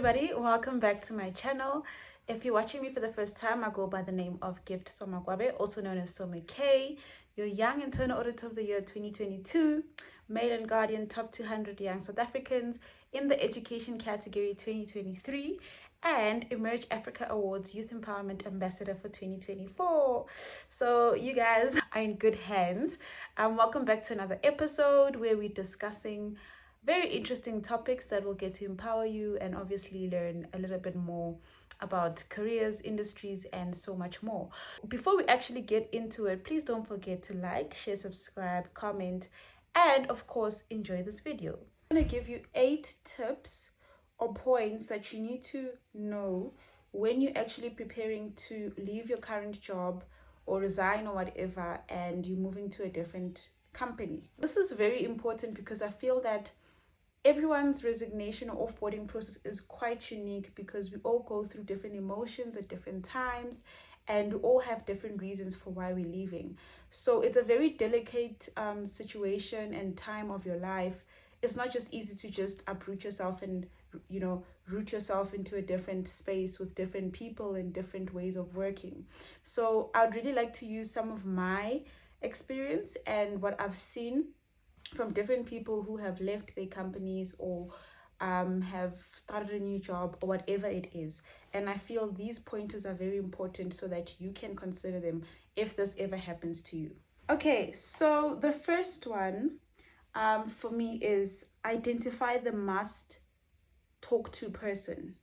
everybody, welcome back to my channel. If you're watching me for the first time, I go by the name of Gift Somagwabe, also known as Some K, your Young Internal Auditor of the Year 2022, Mail and Guardian Top 200 Young South Africans in the Education category 2023, and Emerge Africa Awards Youth Empowerment Ambassador for 2024. So you guys are in good hands. Welcome back to another episode where we're discussing very interesting topics that will get to empower you and obviously learn a little bit more about careers, industries, and so much more. Before we actually get into it, please don't forget to like, share, subscribe, comment, and of course, enjoy this video. I'm going to give you 8 tips or points that you need to know when you're actually preparing to leave your current job or resign or whatever, and you're moving to a different company. This is very important because I feel that everyone's resignation or offboarding process is quite unique because we all go through different emotions at different times and we all have different reasons for why we're leaving. So it's a very delicate situation and time of your life. It's not just easy to just uproot yourself and, root yourself into a different space with different people and different ways of working. So I'd really like to use some of my experience and what I've seen from different people who have left their companies or have started a new job or whatever it is. And I feel these pointers are very important so that you can consider them if this ever happens to you. Okay, so the first one for me is identify the must talk to person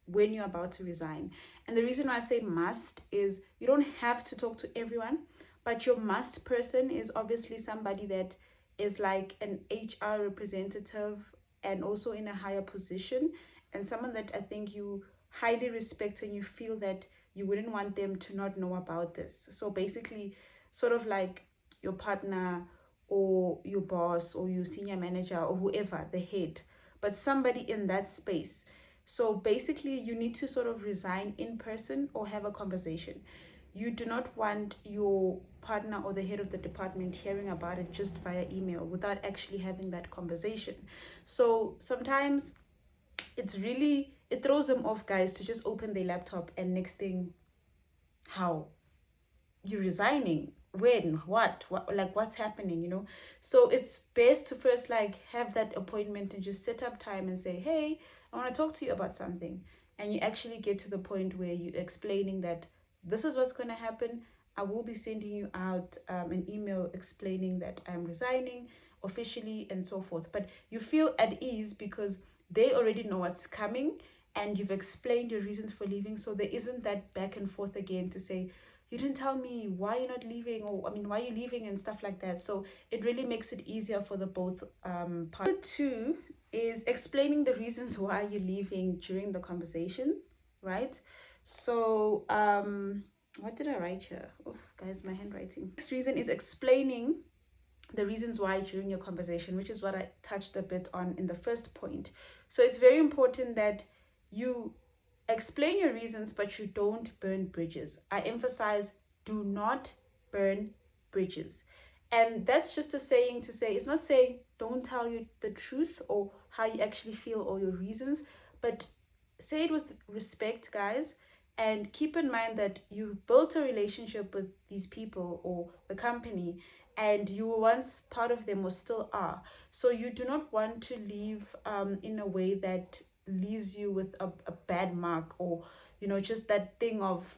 when you're about to resign. And the reason why I say must is you don't have to talk to everyone, but your must person is obviously somebody that is like an HR representative and also in a higher position, and someone that I think you highly respect and you feel that you wouldn't want them to not know about this. So basically, sort of like your partner or your boss or your senior manager or whoever, the head, but somebody in that space. So basically, you need to sort of resign in person or have a conversation. You do not want your partner or the head of the department hearing about it just via email without actually having that conversation. So sometimes it throws them off, guys, to just open their laptop and next thing, how? You're resigning? When? What? Like, what's happening, So it's best to first have that appointment and just set up time and say, hey, I want to talk to you about something. And you actually get to the point where you're explaining that this is what's going to happen. I will be sending you out an email explaining that I'm resigning officially and so forth. But you feel at ease because they already know what's coming and you've explained your reasons for leaving. So there isn't that back and forth again to say, you didn't tell me why you're not leaving, or why you're leaving and stuff like that. So it really makes it easier for the both parties. Number 2 is explaining the reasons why you're leaving during the conversation, right? So what did I write here? Oh, guys, my handwriting. Next reason is explaining the reasons why during your conversation, which is what I touched a bit on in the first point. So it's very important that you explain your reasons, but you don't burn bridges. I emphasize, do not burn bridges. And that's just a saying to say, it's not saying don't tell you the truth or how you actually feel or your reasons, but say it with respect, guys. And keep in mind that you built a relationship with these people or the company, and you were once part of them or still are. So you do not want to leave in a way that leaves you with a bad mark, or just that thing of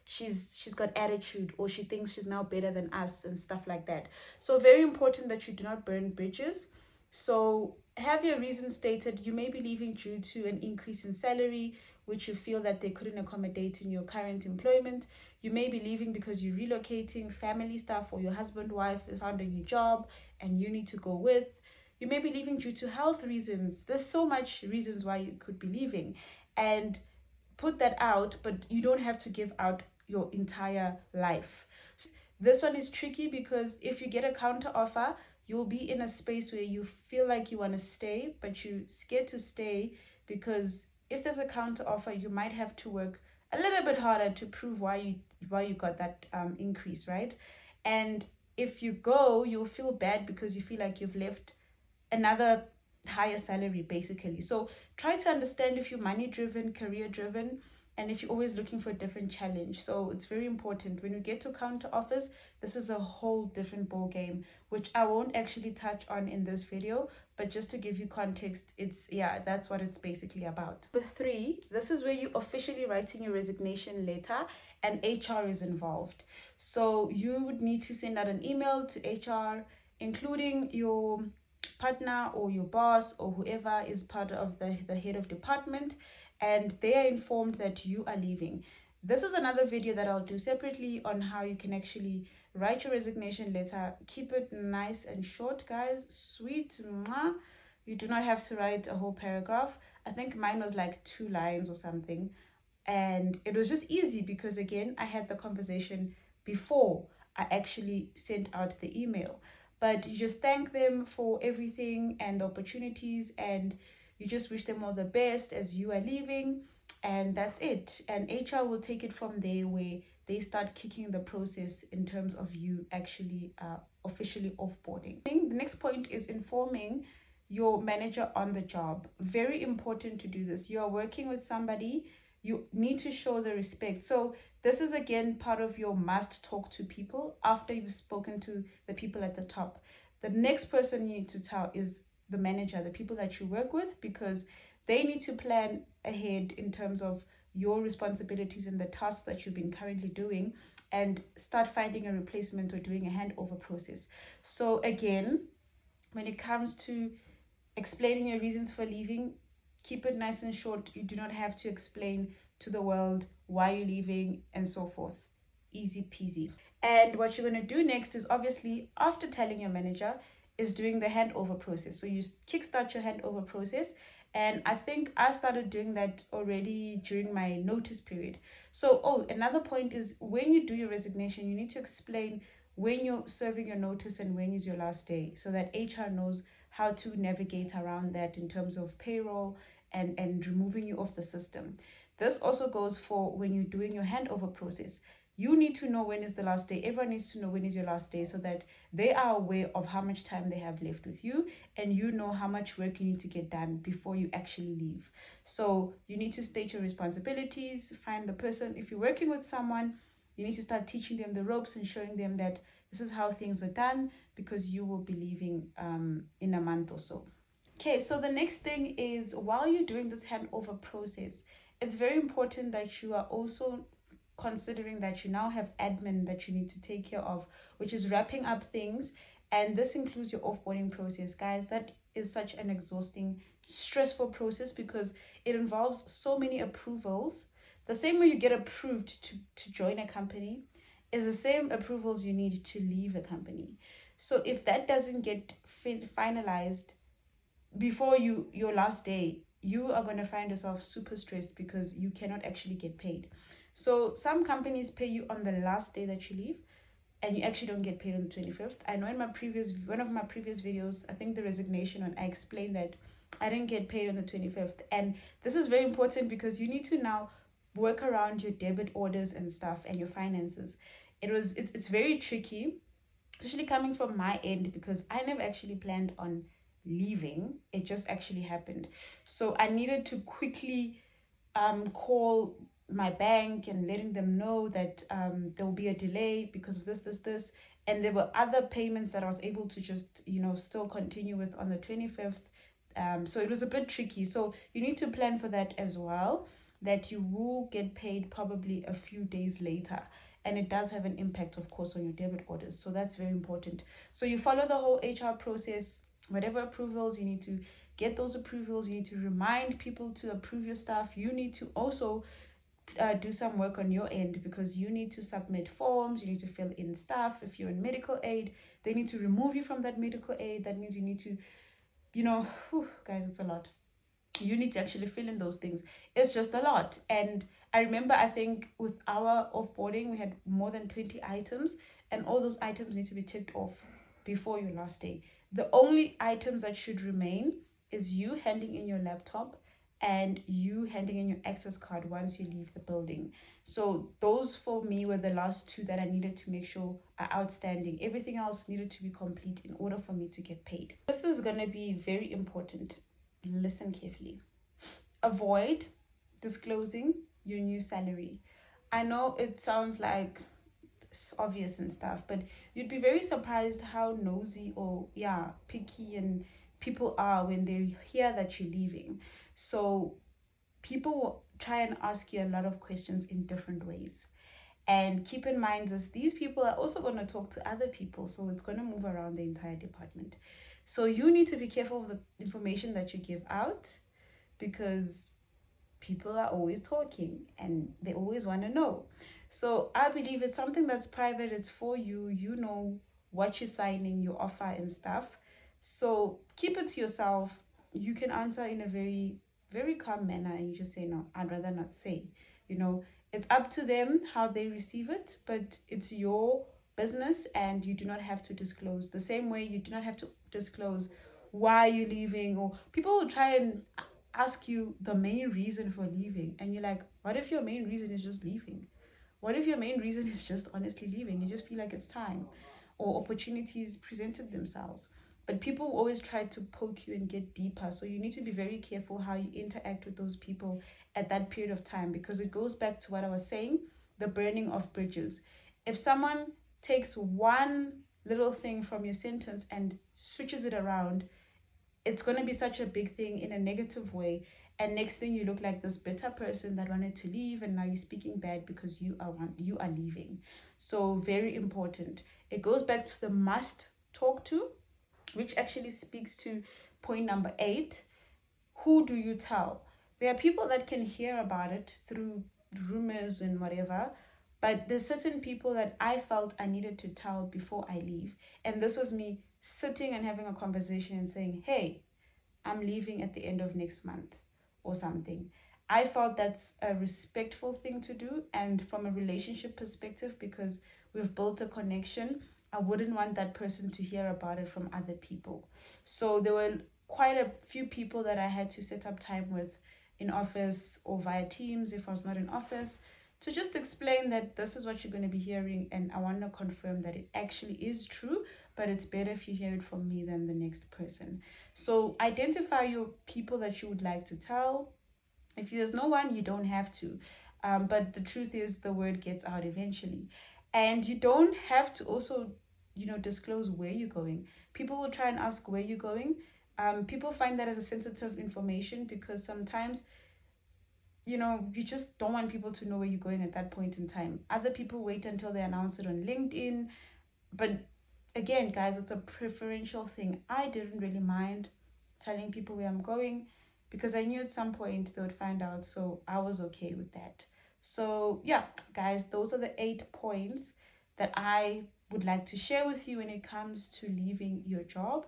she's got attitude, or she thinks she's now better than us and stuff like that. So very important that you do not burn bridges. So have your reasons stated. You may be leaving due to an increase in salary, which you feel that they couldn't accommodate in your current employment. You may be leaving because you're relocating, family stuff, or your husband, wife found a new job and you need to go with. You may be leaving due to health reasons. There's so much reasons why you could be leaving, and put that out, but you don't have to give out your entire life. This one is tricky because if you get a counter offer, you'll be in a space where you feel like you want to stay, but you're scared to stay because if there's a counter offer, you might have to work a little bit harder to prove why you got that increase, right? And if you go, you'll feel bad because you feel like you've left another higher salary basically. So try to understand if you're money driven, career driven, and if you're always looking for a different challenge. So it's very important when you get to counter offers. This is a whole different ball game, which I won't actually touch on in this video, but just to give you context, it's, yeah, that's what it's basically about. Number 3, this is where you officially writing your resignation letter and HR is involved. So you would need to send out an email to HR, including your partner or your boss or whoever is part of the head of department, and they are informed that you are leaving. This is another video that I'll do separately on how you can actually write your resignation letter. Keep it nice and short, guys. Sweet. Mwah. You do not have to write a whole paragraph. I think mine was like 2 lines or something, and it was just easy because, again, I had the conversation before I actually sent out the email. But you just thank them for everything and the opportunities, and you just wish them all the best as you are leaving, and that's it. And HR will take it from there, where they start kicking the process in terms of you actually officially offboarding. The next point is informing your manager on the job. Very important to do this. You are working with somebody, you need to show the respect. So this is, again, part of your must talk to people after you've spoken to the people at the top. The next person you need to tell is the manager, the people that you work with, because they need to plan ahead in terms of your responsibilities and the tasks that you've been currently doing, and start finding a replacement or doing a handover process. So again, when it comes to explaining your reasons for leaving, keep it nice and short. You do not have to explain to the world why you're leaving and so forth. Easy peasy. And what you're going to do next is, obviously, after telling your manager, is doing the handover process. So you kickstart your handover process, and I think I started doing that already during my notice period. So another point is, when you do your resignation, you need to explain when you're serving your notice and when is your last day, so that HR knows how to navigate around that in terms of payroll and removing you off the system. This also goes for when you're doing your handover process. You need to know when is the last day. Everyone needs to know when is your last day, so that they are aware of how much time they have left with you, and you know how much work you need to get done before you actually leave. So you need to state your responsibilities, find the person. If you're working with someone, you need to start teaching them the ropes and showing them that this is how things are done, because you will be leaving in a month or so. Okay, so the next thing is, while you're doing this handover process, it's very important that you are also considering that you now have admin that you need to take care of, which is wrapping up things. And this includes your offboarding process. Guys, that is such an exhausting, stressful process, because it involves so many approvals. The same way you get approved to join a company is the same approvals you need to leave a company. So if that doesn't get finalized before your last day, you are going to find yourself super stressed, because you cannot actually get paid. So some companies pay you on the last day that you leave, and you actually don't get paid on the 25th. I know in one of my previous videos, I think the resignation one, I explained that I didn't get paid on the 25th. And this is very important, because you need to now work around your debit orders and stuff and your finances. It's very tricky, especially coming from my end, because I never actually planned on leaving. It just actually happened. So I needed to quickly call my bank and letting them know that there will be a delay because of this, and there were other payments that I was able to just still continue with on the 25th. So it was a bit tricky. So you need to plan for that as well, that you will get paid probably a few days later, and it does have an impact, of course, on your debit orders. So that's very important. So you follow the whole HR process. Whatever approvals you need to get, those approvals, you need to remind people to approve your stuff. You need to also do some work on your end, because you need to submit forms, you need to fill in stuff. If you're in medical aid, they need to remove you from that medical aid. That means you need to, guys, it's a lot. You need to actually fill in those things. It's just a lot. And I remember, I think with our offboarding, we had more than 20 items, and all those items need to be ticked off before your last day. The only items that should remain is you handing in your laptop and you handing in your access card once you leave the building. So those for me were the last two that I needed to make sure are outstanding. Everything else needed to be complete in order for me to get paid. This is going to be very important. Listen carefully. Avoid disclosing your new salary. I know it sounds like it's obvious and stuff, but you'd be very surprised how nosy or picky and people are when they hear that you're leaving. So people will try and ask you a lot of questions in different ways. And keep in mind this, these people are also going to talk to other people, so it's going to move around the entire department. So you need to be careful of the information that you give out, because people are always talking and they always want to know. So I believe it's something that's private, it's for you, you know what you're signing, your offer and stuff. So keep it to yourself. You can answer in a very, very calm manner and you just say, no, I'd rather not say. You know, it's up to them how they receive it, but it's your business and you do not have to disclose. The same way you do not have to disclose why you're leaving, or people will try and ask you the main reason for leaving, and you're like, what if your main reason is just leaving? What if your main reason is just honestly leaving? You just feel like it's time, or opportunities presented themselves. But people always try to poke you and get deeper. So you need to be very careful how you interact with those people at that period of time, because it goes back to what I was saying, the burning of bridges. If someone takes one little thing from your sentence and switches it around, it's going to be such a big thing in a negative way. And next thing, you look like this bitter person that wanted to leave, and now you're speaking bad because you are leaving. So very important. It goes back to the must talk to, which actually speaks to point number 8. Who do you tell? There are people that can hear about it through rumors and whatever, but there's certain people that I felt I needed to tell before I leave. And this was me sitting and having a conversation and saying, hey, I'm leaving at the end of next month or something. I felt that's a respectful thing to do, and from a relationship perspective, because we've built a connection, I wouldn't want that person to hear about it from other people. So there were quite a few people that I had to set up time with in office or via Teams if I was not in office, to just explain that this is what you're going to be hearing, and I want to confirm that it actually is true, but it's better if you hear it from me than the next person. So identify your people that you would like to tell. If there's no one, you don't have to. But the truth is, the word gets out eventually. And you don't have to also, disclose where you're going. People will try and ask where you're going. People find that as a sensitive information, because sometimes you just don't want people to know where you're going at that point in time. Other people wait until they announce it on LinkedIn. But again, guys, it's a preferential thing. I didn't really mind telling people where I'm going, because I knew at some point they would find out. So I was okay with that. So yeah, guys, those are the 8 points that I would like to share with you when it comes to leaving your job,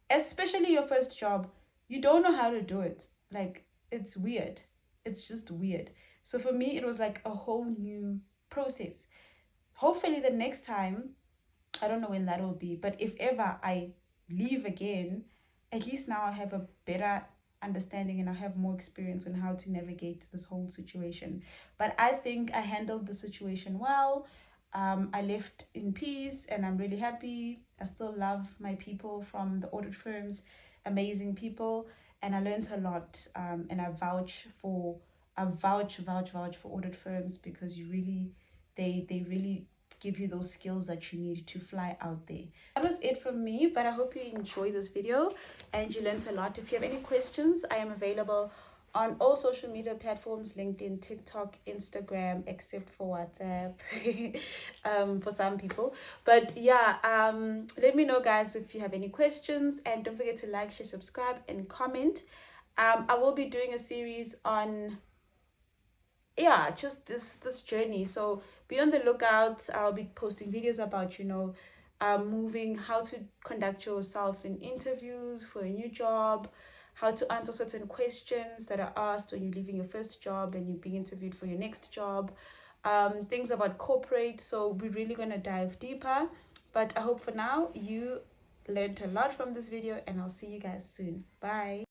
especially your first job. You don't know how to do it. Like, it's weird. It's just weird. So for me, it was like a whole new process. Hopefully the next time, I don't know when that will be, but if ever I leave again, at least now I have a better understanding and I have more experience on how to navigate this whole situation. But I think I handled the situation well. I left in peace and I'm really happy. I still love my people from the audit firms, amazing people, and I learned a lot. And I vouch for audit firms, because they really give you those skills that you need to fly out there. That was it from me, but I hope you enjoyed this video and you learned a lot. If you have any questions, I am available on all social media platforms: LinkedIn, TikTok, Instagram, except for WhatsApp for some people. But yeah, let me know, guys, if you have any questions, and don't forget to like, share, subscribe and comment. I will be doing a series on just this journey, so be on the lookout. I'll be posting videos about moving, how to conduct yourself in interviews for a new job, how to answer certain questions that are asked when you're leaving your first job and you're being interviewed for your next job, things about corporate. So we're really going to dive deeper, but I hope for now you learned a lot from this video, and I'll see you guys soon. Bye.